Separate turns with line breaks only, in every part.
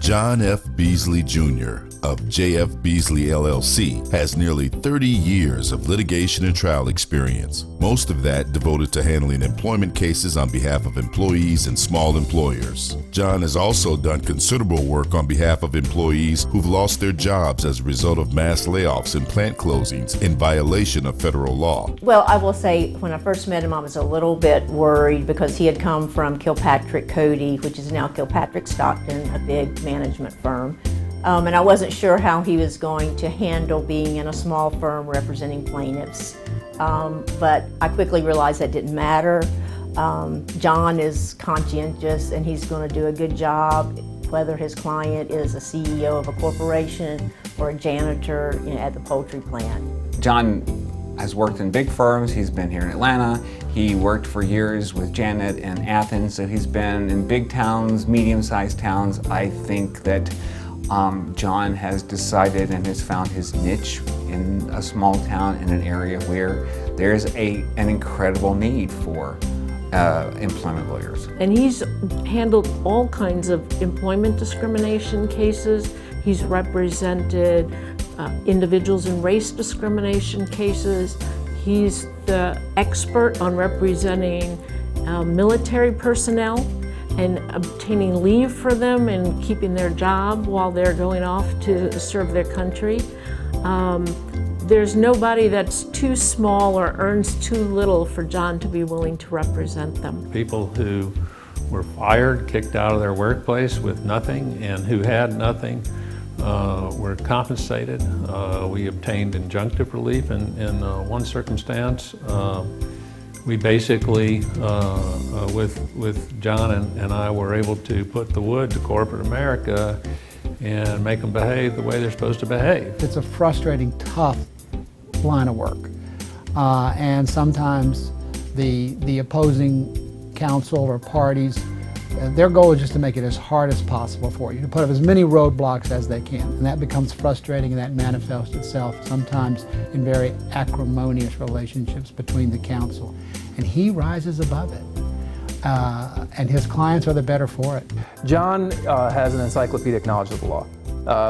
John F. Beasley Jr. of JF Beasley LLC has nearly 30 years of litigation and trial experience, most of that devoted to handling employment cases on behalf of employees and small employers. John has also done considerable work on behalf of employees who've lost their jobs as a result of mass layoffs and plant closings in violation of federal law.
Well, I will say when I first met him, I was a little bit worried because he had come from Kilpatrick Cody, which is now Kilpatrick Stockton, a big management firm. And I wasn't sure how he was going to handle being in a small firm representing plaintiffs. But I quickly realized that didn't matter. John is conscientious and he's going to do a good job, whether his client is a CEO of a corporation or a janitor at the poultry plant.
John has worked in big firms. He's been here in Atlanta. He worked for years with Janet in Athens, so he's been in big towns, medium-sized towns. I think that John has decided and has found his niche in a small town in an area where there's an incredible need for employment lawyers.
And he's handled all kinds of employment discrimination cases. He's represented individuals in race discrimination cases. He's the expert on representing military personnel and obtaining leave for them and keeping their job while they're going off to serve their country. There's nobody that's too small or earns too little for John to be willing to represent them.
People who were fired, kicked out of their workplace with nothing, and who had nothing were compensated. We obtained injunctive relief in one circumstance. We basically, with John and I, were able to put the wood to corporate America and make them behave the way they're supposed to behave.
It's a frustrating, tough line of work. And sometimes the opposing counsel or parties, their goal is just to make it as hard as possible for you, to put up as many roadblocks as they can. And that becomes frustrating, and that manifests itself sometimes in very acrimonious relationships between the counsel. And he rises above it. And his clients are the better for it.
John has an encyclopedic knowledge of the law.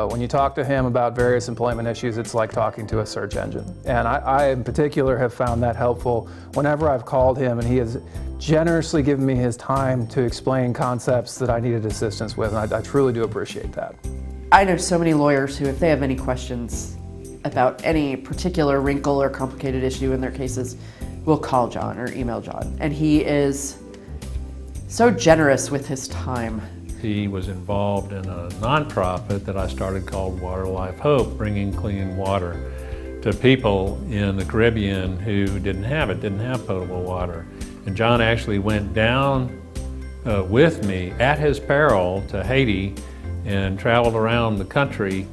When you talk to him about various employment issues, it's like talking to a search engine. And I in particular have found that helpful whenever I've called him, and he has generously given me his time to explain concepts that I needed assistance with, and I truly do appreciate that.
I know so many lawyers who, if they have any questions about any particular wrinkle or complicated issue in their cases, will call John or email John. And he is so generous with his time.
He was involved in a nonprofit that I started called Water Life Hope, bringing clean water to people in the Caribbean who didn't have potable water. And John actually went down with me at his peril to Haiti and traveled around the country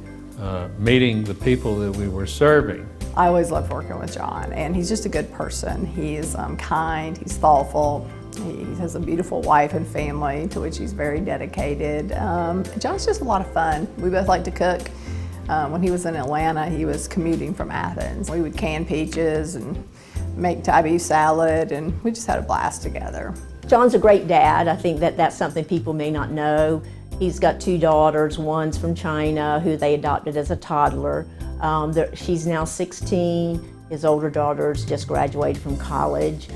meeting the people that we were serving.
I always loved working with John, and he's just a good person. He's kind, he's thoughtful. He has a beautiful wife and family to which he's very dedicated. John's just a lot of fun. We both like to cook. When he was in Atlanta, he was commuting from Athens. We would can peaches and make Thai beef salad, and we just had a blast together.
John's a great dad. I think that's something people may not know. He's got 2 daughters. One's from China, who they adopted as a toddler. She's now 16. His older daughters just graduated from college.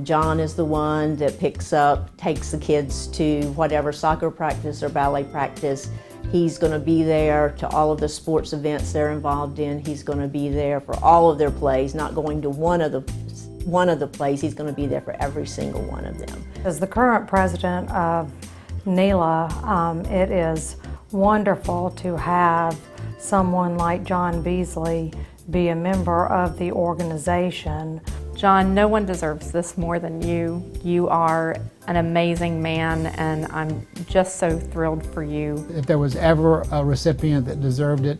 John is the one that takes the kids to whatever soccer practice or ballet practice. He's going to be there to all of the sports events they're involved in. He's going to be there for all of their plays, not going to one of the plays. He's going to be there for every single one of them.
As the current president of NELA, it is wonderful to have someone like John Beasley be a member of the organization.
John, no one deserves this more than you. You are an amazing man, and I'm just so thrilled for you.
If there was ever a recipient that deserved it,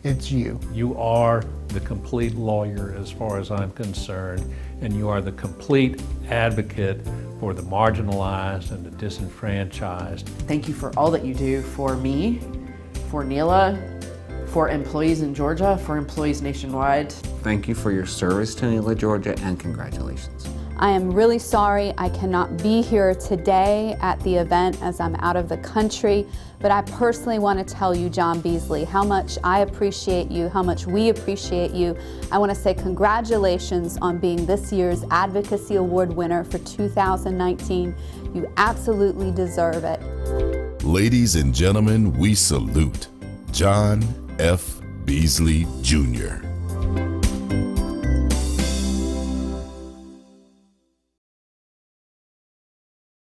it's you.
You are the complete lawyer as far as I'm concerned, and you are the complete advocate for the marginalized and the disenfranchised.
Thank you for all that you do for me, for NELA, for employees in Georgia, for employees nationwide.
Thank you for your service to NELA, Georgia, and congratulations.
I am really sorry I cannot be here today at the event as I'm out of the country, but I personally want to tell you, John Beasley, how much I appreciate you, how much we appreciate you. I want to say congratulations on being this year's Advocacy Award winner for 2019. You absolutely deserve it.
Ladies and gentlemen, we salute John F. Beasley Jr.